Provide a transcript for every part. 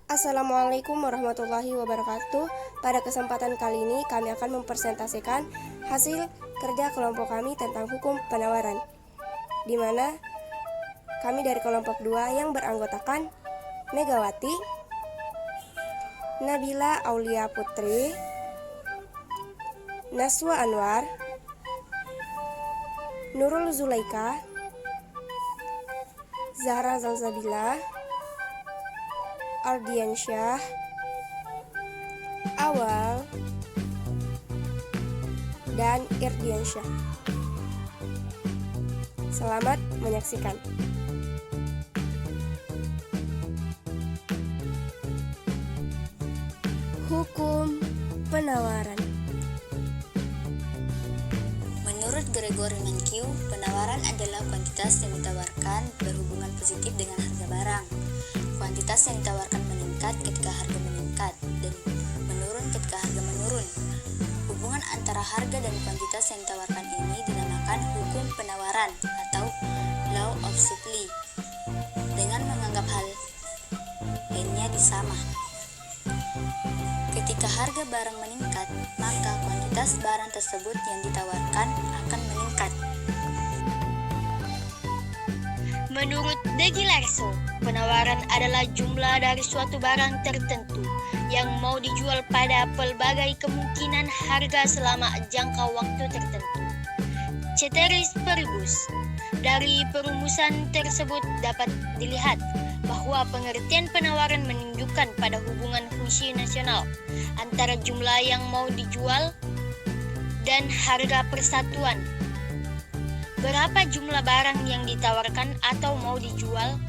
Assalamualaikum warahmatullahi wabarakatuh. Pada kesempatan kali ini kami akan mempresentasikan hasil kerja kelompok kami tentang hukum penawaran, di mana kami dari kelompok 2 yang beranggotakan Megawati, Nabila Aulia Putri, Naswa Anwar, Nurul Zulaika, Zahra Zalzabila, Ardiansyah, Awal, dan Irdiansyah. Selamat menyaksikan. Hukum penawaran. Menurut Gregory Mankiw, penawaran adalah kuantitas yang ditawarkan berhubungan positif dengan harga barang. Kuantitas yang ditawarkan meningkat ketika harga meningkat dan menurun ketika harga menurun. Hubungan antara harga dan kuantitas yang ditawarkan ini dinamakan hukum penawaran atau law of supply. Dengan menganggap hal lainnya sama. Ketika harga barang meningkat, maka kuantitas barang tersebut yang ditawarkan akan meningkat. Menurut De Gilarso, penawaran adalah jumlah dari suatu barang tertentu yang mau dijual pada pelbagai kemungkinan harga selama jangka waktu tertentu. Ceteris paribus. Dari perumusan tersebut dapat dilihat bahwa pengertian penawaran menunjukkan pada hubungan fungsional antara jumlah yang mau dijual dan harga persatuan. Berapa jumlah barang yang ditawarkan atau mau dijual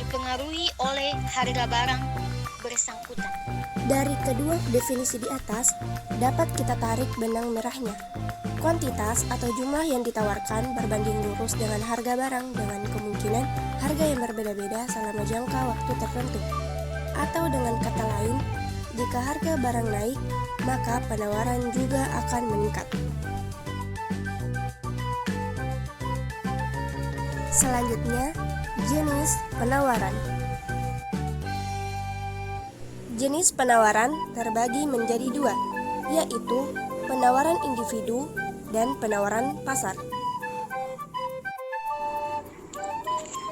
dipengaruhi oleh harga barang bersangkutan. Dari kedua definisi di atas, dapat kita tarik benang merahnya. Kuantitas atau jumlah yang ditawarkan berbanding lurus dengan harga barang dengan kemungkinan harga yang berbeda-beda selama jangka waktu tertentu. Atau dengan kata lain, jika harga barang naik, maka penawaran juga akan meningkat. Selanjutnya, jenis penawaran. Jenis penawaran terbagi menjadi dua, yaitu penawaran individu dan penawaran pasar.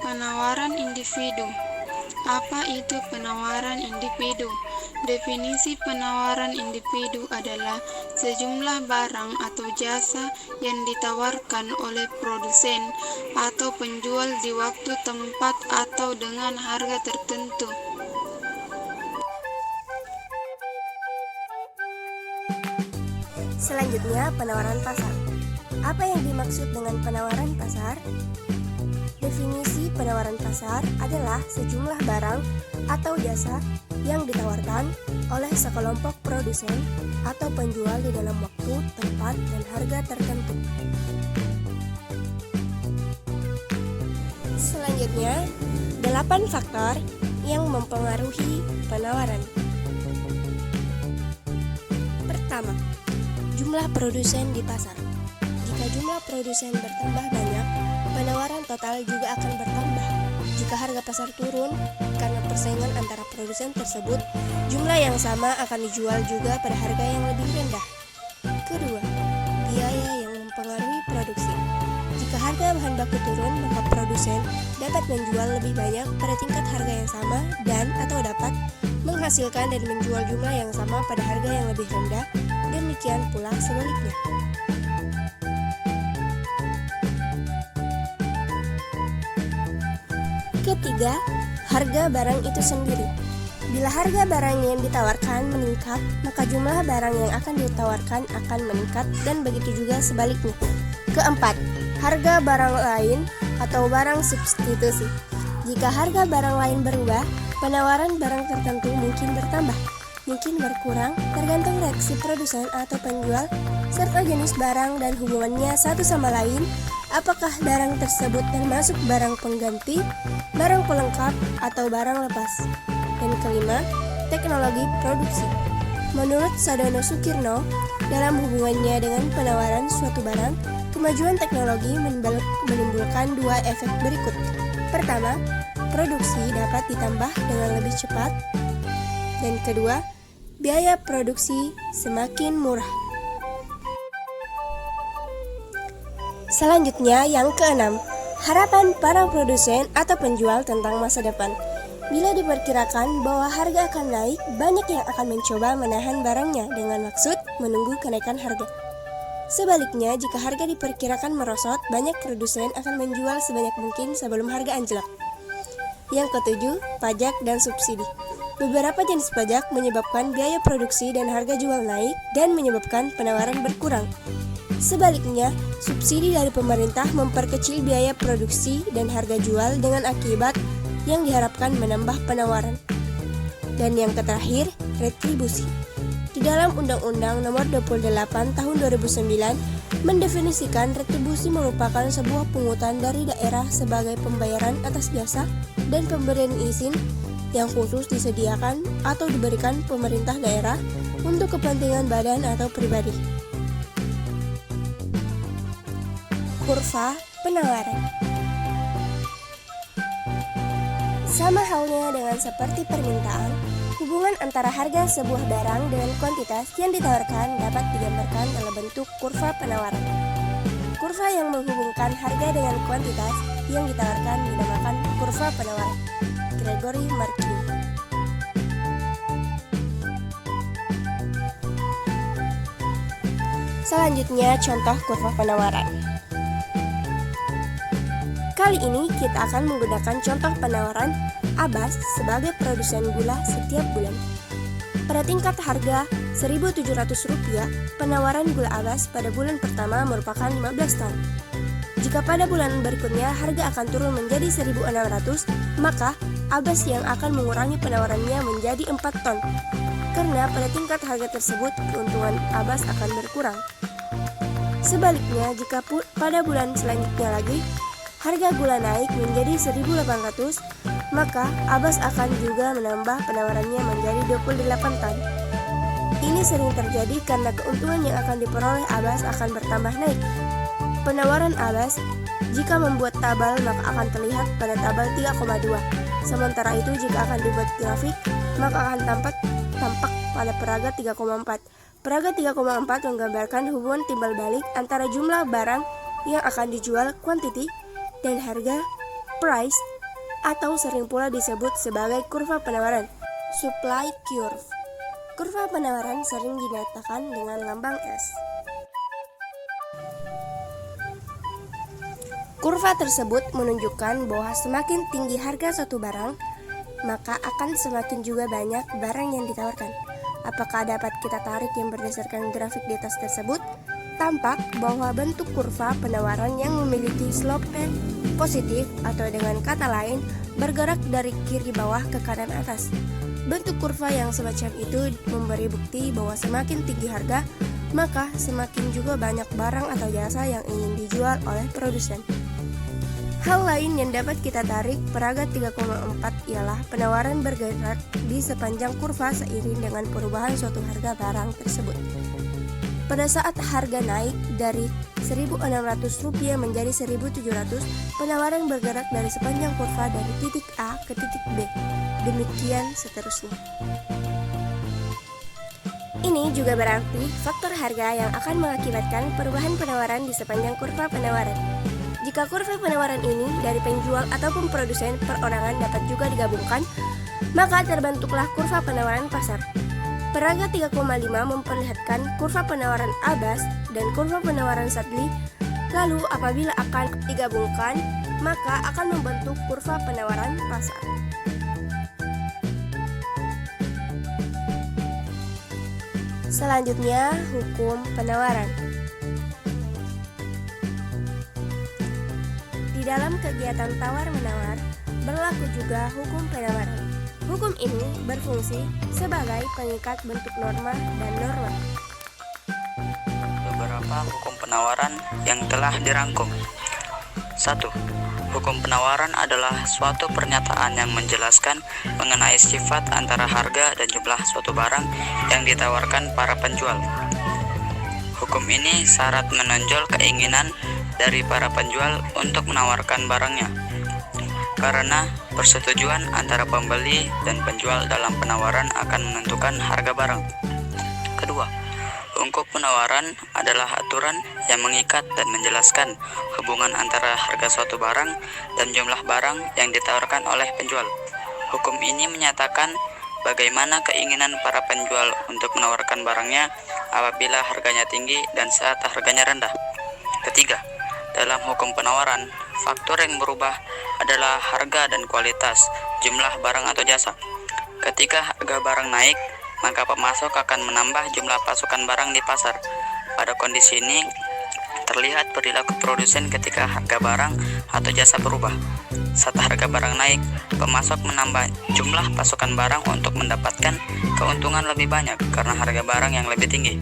Penawaran individu. Apa itu penawaran individu? Definisi penawaran individu adalah sejumlah barang atau jasa yang ditawarkan oleh produsen atau penjual di waktu, tempat, atau dengan harga tertentu. Selanjutnya, penawaran pasar. Apa yang dimaksud dengan penawaran pasar? Definisi penawaran pasar adalah sejumlah barang atau jasa yang ditawarkan oleh sekelompok produsen atau penjual di dalam waktu, tempat, dan harga tertentu. Selanjutnya, 8 faktor yang mempengaruhi penawaran. Pertama, jumlah produsen di pasar. Jika jumlah produsen bertambah banyak, penawaran total juga akan bertambah. Jika harga pasar turun karena persaingan antara produsen tersebut, jumlah yang sama akan dijual juga pada harga yang lebih rendah. Kedua, biaya yang mempengaruhi produksi. Jika harga bahan baku turun, maka produsen dapat menjual lebih banyak pada tingkat harga yang sama dan atau dapat menghasilkan dan menjual jumlah yang sama pada harga yang lebih rendah. Demikian pula sebaliknya. Ketiga, harga barang itu sendiri. Bila harga barang yang ditawarkan meningkat, maka jumlah barang yang akan ditawarkan akan meningkat dan begitu juga sebaliknya. Keempat, harga barang lain atau barang substitusi. Jika harga barang lain berubah, penawaran barang tertentu mungkin bertambah, mungkin berkurang, tergantung reaksi produsen atau penjual, serta jenis barang dan hubungannya satu sama lain. Apakah barang tersebut termasuk barang pengganti, barang pelengkap, atau barang lepas? Dan kelima, teknologi produksi. Menurut Sadono Sukirno, dalam hubungannya dengan penawaran suatu barang, kemajuan teknologi menimbulkan dua efek berikut. Pertama, produksi dapat ditambah dengan lebih cepat. Dan kedua, biaya produksi semakin murah. Selanjutnya yang keenam, harapan para produsen atau penjual tentang masa depan. Bila diperkirakan bahwa harga akan naik, banyak yang akan mencoba menahan barangnya dengan maksud menunggu kenaikan harga. Sebaliknya, jika harga diperkirakan merosot, banyak produsen akan menjual sebanyak mungkin sebelum harga anjlok. Yang ketujuh, pajak dan subsidi. Beberapa jenis pajak menyebabkan biaya produksi dan harga jual naik dan menyebabkan penawaran berkurang. Sebaliknya, subsidi dari pemerintah memperkecil biaya produksi dan harga jual dengan akibat yang diharapkan menambah penawaran. Dan yang terakhir, retribusi. Di dalam Undang-Undang Nomor 28 Tahun 2009 mendefinisikan retribusi merupakan sebuah pungutan dari daerah sebagai pembayaran atas jasa dan pemberian izin yang khusus disediakan atau diberikan pemerintah daerah untuk kepentingan badan atau pribadi. Kurva penawaran. Sama halnya dengan seperti permintaan, hubungan antara harga sebuah barang dengan kuantitas yang ditawarkan dapat digambarkan dalam bentuk kurva penawaran. Kurva yang menghubungkan harga dengan kuantitas yang ditawarkan dinamakan kurva penawaran. Gregory Markov. Selanjutnya, contoh kurva penawaran. Kali ini kita akan menggunakan contoh penawaran Abbas sebagai produsen gula setiap bulan. Pada tingkat harga Rp1.700, penawaran gula Abbas pada bulan pertama merupakan 15 ton. Jika pada bulan berikutnya harga akan turun menjadi 1.600, maka Abbas yang akan mengurangi penawarannya menjadi 4 ton. Karena pada tingkat harga tersebut keuntungan Abbas akan berkurang. Sebaliknya, jika pada bulan selanjutnya lagi harga gula naik menjadi 1.800, maka Abbas akan juga menambah penawarannya menjadi 28 ton. Ini sering terjadi karena keuntungan yang akan diperoleh Abbas akan bertambah naik. Penawaran Abbas jika membuat tabel maka akan terlihat pada tabel 3,2. Sementara itu jika akan dibuat grafik maka akan tampak pada peraga 3,4. Peraga 3,4 menggambarkan hubungan timbal balik antara jumlah barang yang akan dijual, quantity, dan harga, price, atau sering pula disebut sebagai kurva penawaran, supply curve. Kurva penawaran sering dinyatakan dengan lambang S. Kurva tersebut menunjukkan bahwa semakin tinggi harga suatu barang, maka akan semakin juga banyak barang yang ditawarkan. Apakah dapat kita tarik yang berdasarkan grafik di atas tersebut? Tampak bahwa bentuk kurva penawaran yang memiliki slope positif atau dengan kata lain bergerak dari kiri bawah ke kanan atas. Bentuk kurva yang semacam itu memberi bukti bahwa semakin tinggi harga, maka semakin juga banyak barang atau jasa yang ingin dijual oleh produsen. Hal lain yang dapat kita tarik peraga 3,4 ialah penawaran bergerak di sepanjang kurva seiring dengan perubahan suatu harga barang tersebut. Pada saat harga naik dari Rp1.600 menjadi Rp1.700, penawaran bergerak dari sepanjang kurva dari titik A ke titik B. Demikian seterusnya. Ini juga berarti faktor harga yang akan mengakibatkan perubahan penawaran di sepanjang kurva penawaran. Jika kurva penawaran ini dari penjual ataupun produsen perorangan dapat juga digabungkan, maka terbentuklah kurva penawaran pasar. Peraga 3,5 memperlihatkan kurva penawaran Abbas dan kurva penawaran Sadli. Lalu apabila akan digabungkan, maka akan membentuk kurva penawaran pasar. Selanjutnya, hukum penawaran. Di dalam kegiatan tawar-menawar, berlaku juga hukum penawaran. Hukum ini berfungsi sebagai pengikat bentuk norma dan norma. Beberapa hukum penawaran yang telah dirangkum. 1. Hukum penawaran adalah suatu pernyataan yang menjelaskan mengenai sifat antara harga dan jumlah suatu barang yang ditawarkan para penjual. Hukum ini syarat menonjol keinginan dari para penjual untuk menawarkan barangnya. Karena Persetujuan antara pembeli dan penjual dalam penawaran akan menentukan harga barang. Kedua, ungkup penawaran adalah aturan yang mengikat dan menjelaskan hubungan antara harga suatu barang dan jumlah barang yang ditawarkan oleh penjual. Hukum ini menyatakan bagaimana keinginan para penjual untuk menawarkan barangnya apabila harganya tinggi dan saat harganya rendah. Ketiga, dalam hukum penawaran, faktor yang berubah adalah harga dan kualitas, jumlah barang atau jasa. Ketika harga barang naik, maka pemasok akan menambah jumlah pasokan barang di pasar. Pada kondisi ini, terlihat perilaku produsen ketika harga barang atau jasa berubah. Saat harga barang naik, pemasok menambah jumlah pasokan barang untuk mendapatkan keuntungan lebih banyak karena harga barang yang lebih tinggi.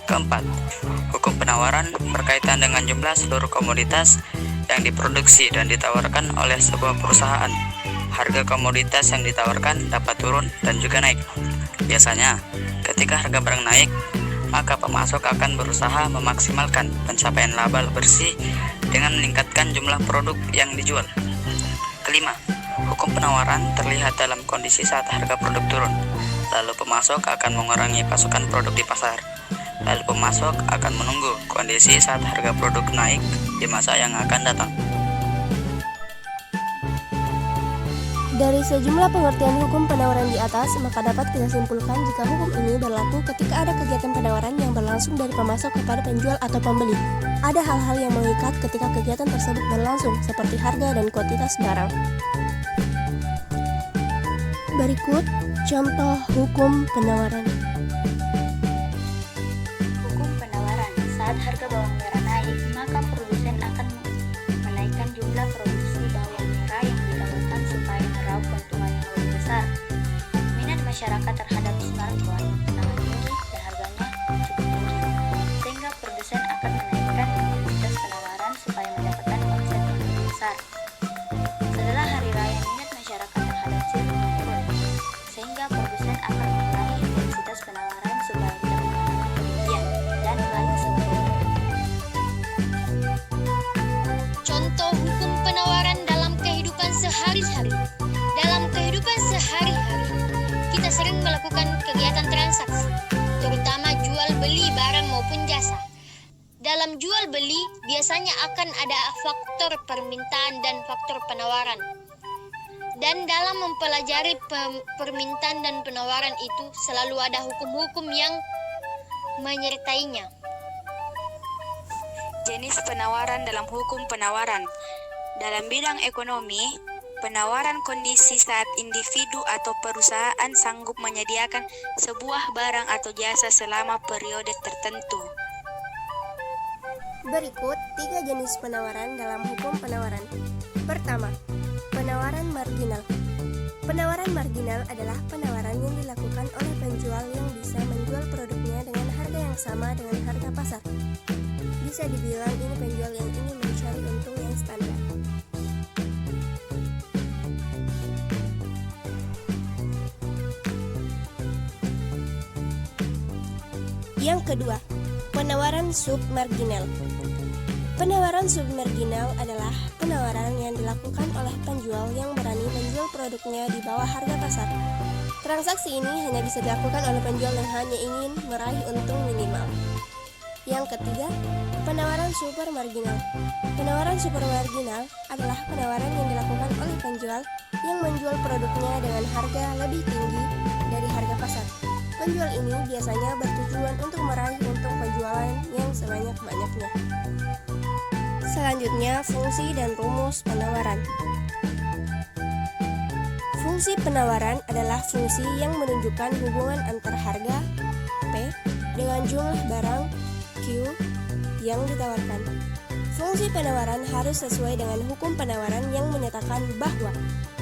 Keempat, hukum penawaran berkaitan dengan jumlah seluruh komoditas yang diproduksi dan ditawarkan oleh sebuah perusahaan. Harga komoditas yang ditawarkan dapat turun dan juga naik. Biasanya, ketika harga barang naik, maka pemasok akan berusaha memaksimalkan pencapaian laba bersih dengan meningkatkan jumlah produk yang dijual. Kelima, hukum penawaran terlihat dalam kondisi saat harga produk turun. Lalu pemasok akan mengurangi pasokan produk di pasar. Lalu pemasok akan menunggu kondisi saat harga produk naik di masa yang akan datang. Dari sejumlah pengertian hukum penawaran di atas, maka dapat kita simpulkan jika hukum ini berlaku ketika ada kegiatan penawaran yang berlangsung dari pemasok kepada penjual atau pembeli. Ada hal-hal yang mengikat ketika kegiatan tersebut berlangsung, seperti harga dan kuantitas barang. Berikut contoh hukum penawaran. Hukum penawaran, saat harga bawang merah naik, maka produsen akan menaikkan jumlah produksi bawang merah yang ditawarkan supaya meraup keuntungan yang lebih besar. Minat masyarakat terhadap smartphone sangat tinggi dan harganya cukup tinggi, sehingga produsen akan menaikkan intensitas penawaran supaya mendapatkan omset yang lebih besar. Setelah hari raya, minat masyarakat terhadap sirip menurun, sehingga produsen akan mengurangi intensitas penawaran supaya tidak mengalami kerugian, dan lain sebagainya. Contoh hukum penawaran dalam kehidupan sehari-hari. Dalam kehidupan sehari-hari, kita sering melakukan kegiatan transaksi, terutama jual beli barang maupun jasa. Dalam jual beli, biasanya akan ada faktor permintaan dan faktor penawaran. Dan dalam mempelajari permintaan dan penawaran itu selalu ada hukum-hukum yang menyertainya. Jenis penawaran dalam hukum penawaran. Dalam bidang ekonomi, penawaran kondisi saat individu atau perusahaan sanggup menyediakan sebuah barang atau jasa selama periode tertentu. Berikut 3 jenis penawaran dalam hukum penawaran. Pertama, penawaran marginal. Penawaran marginal adalah penawaran yang dilakukan oleh penjual yang bisa menjual produknya dengan harga yang sama dengan harga pasar. Bisa dibilang ini penjual yang ingin mencari untung yang standar. Yang kedua, penawaran submarginal. Penawaran submarginal adalah penawaran yang dilakukan oleh penjual yang berani menjual produknya di bawah harga pasar. Transaksi ini hanya bisa dilakukan oleh penjual yang hanya ingin meraih untung minimal. Yang ketiga, penawaran supermarginal. Penawaran supermarginal adalah penawaran yang dilakukan oleh penjual yang menjual produknya dengan harga lebih tinggi dari harga pasar. Penjual ini biasanya bertujuan untuk meraih untung penjualan yang sebanyak-banyaknya. Selanjutnya, fungsi dan rumus penawaran. Fungsi penawaran adalah fungsi yang menunjukkan hubungan antar harga P dengan jumlah barang Q yang ditawarkan. Fungsi penawaran harus sesuai dengan hukum penawaran yang menyatakan bahwa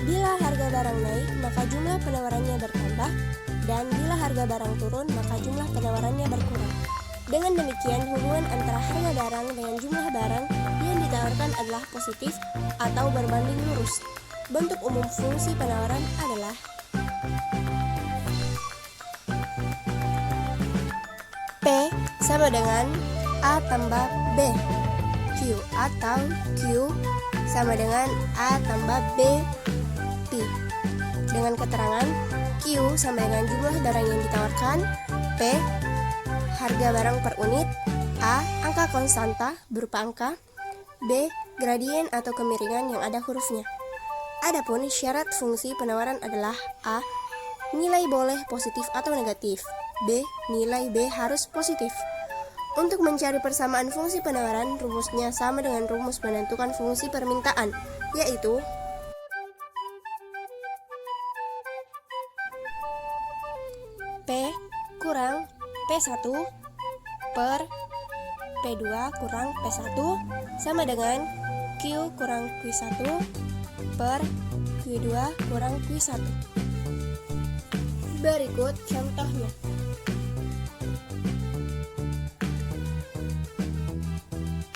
bila harga barang naik, maka jumlah penawarannya bertambah, dan bila harga barang turun, maka jumlah penawarannya berkurang. Dengan demikian, hubungan antara harga barang dengan jumlah barang yang ditawarkan adalah positif atau berbanding lurus. Bentuk umum fungsi penawaran adalah P sama dengan A tambah B Q, atau Q sama dengan A tambah B dengan keterangan Q sama dengan jumlah barang yang ditawarkan, P harga barang per unit, A angka konstanta berupa angka, B gradien atau kemiringan yang ada hurufnya. Adapun syarat fungsi penawaran adalah A nilai boleh positif atau negatif, B nilai B harus positif. Untuk mencari persamaan fungsi penawaran, rumusnya sama dengan rumus menentukan fungsi permintaan, yaitu P kurang P1 per P2 kurang P1 sama dengan Q kurang Q1 per Q2 kurang Q1. Berikut contohnya.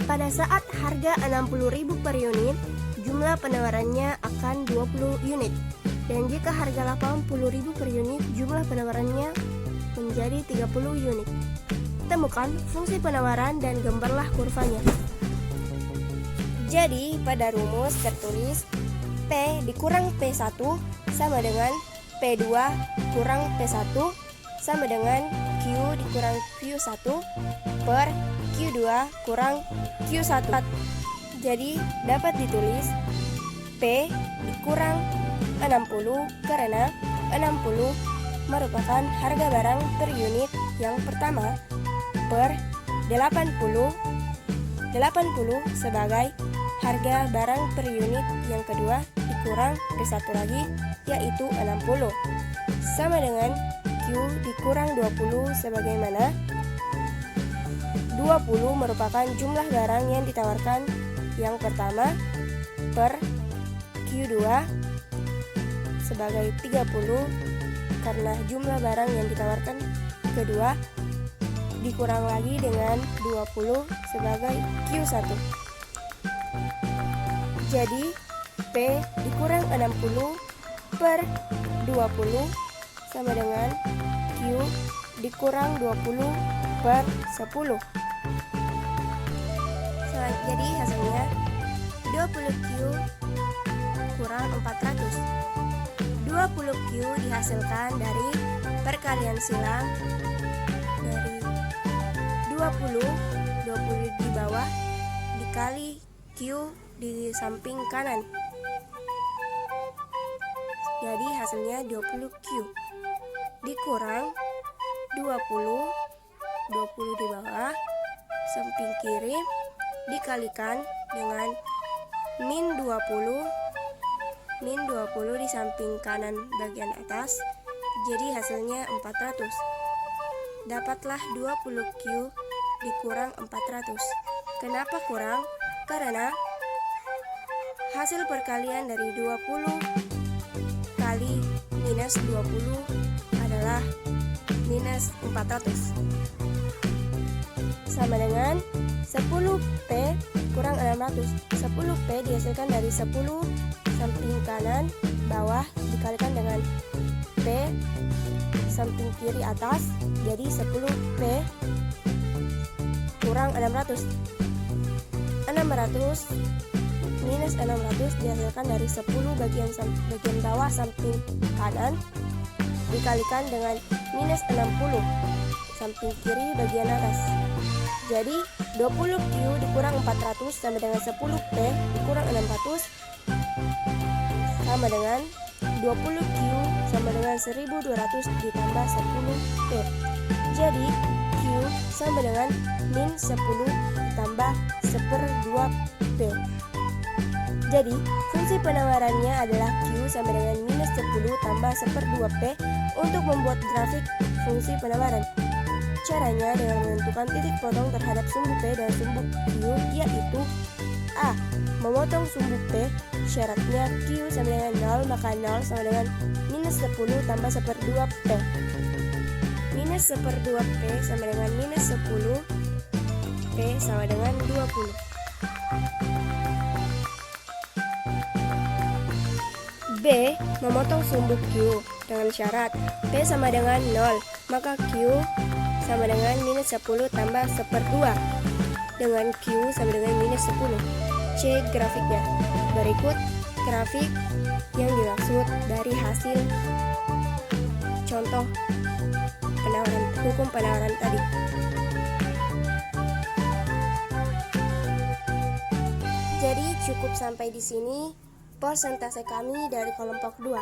Pada saat harga 60.000 per unit, jumlah penawarannya akan 20 unit. Dan jika harga 80.000 per unit, jumlah penawarannya menjadi 30 unit. Temukan fungsi penawaran dan gambarlah kurvanya. Jadi, pada rumus tertulis P dikurang P1 sama dengan P2 kurang P1 sama dengan Q dikurang Q1 per Q2 kurang Q1. Jadi, dapat ditulis P dikurang 60 karena 60 merupakan harga barang per unit yang pertama per 80 sebagai harga barang per unit yang kedua dikurang P1 lagi yaitu 60 sama dengan Q dikurang 20 sebagaimana 20 merupakan jumlah barang yang ditawarkan yang pertama per Q2 sebagai 30 karena jumlah barang yang ditawarkan kedua dikurang lagi dengan 20 sebagai Q1. Jadi P dikurang 60 per 20 sama dengan Q dikurang 20 per 10. Jadi hasilnya 20Q kurang 400. 20Q dihasilkan dari perkalian silang dari 20 di bawah dikali Q di samping kanan. Jadi hasilnya 20Q dikurang 20 di bawah samping kiri dikalikan dengan min 20 di samping kanan bagian atas, jadi hasilnya 400. Dapatlah 20Q dikurang 400. Kenapa kurang? Karena hasil perkalian dari 20 kali minus 20 adalah minus 400. Sama dengan 10P kurang 600. 10P dihasilkan dari 10 samping kanan bawah dikalikan dengan P samping kiri atas, jadi 10P kurang 600. 600 minus 600 dihasilkan dari 10 bagian bawah samping kanan dikalikan dengan minus 60 samping kiri bagian atas. Jadi 20Q dikurang 400 sama dengan 10P dikurang 600 sama dengan 20Q sama dengan 1200 ditambah 10P. Jadi Q sama dengan min 10 ditambah 1/2P. Jadi fungsi penawarannya adalah Q sama dengan minus 10 tambah 1/2P untuk membuat grafik fungsi penawaran. Caranya dengan menentukan titik potong terhadap sumbu P dan sumbu Q, yaitu A. Memotong sumbu P, syaratnya Q sama dengan 0, maka 0 sama dengan minus 10 tambah 1/2P. Minus 1/2P sama dengan minus 10, P sama dengan 20. B. Memotong sumbu Q dengan syarat P sama dengan 0, maka Q sama dengan minus 10 tambah 1/2 dengan Q sama dengan minus 10. C. Grafiknya. Berikut grafik yang dimaksud dari hasil contoh hukum penawaran tadi. Jadi cukup sampai di sini persentase kami dari kelompok 2.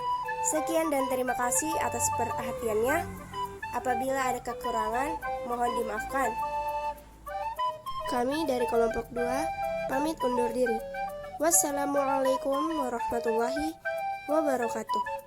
Sekian dan terima kasih atas perhatiannya. Apabila ada kekurangan, mohon dimaafkan. Kami dari kelompok 2 pamit undur diri. Wassalamualaikum warahmatullahi wabarakatuh.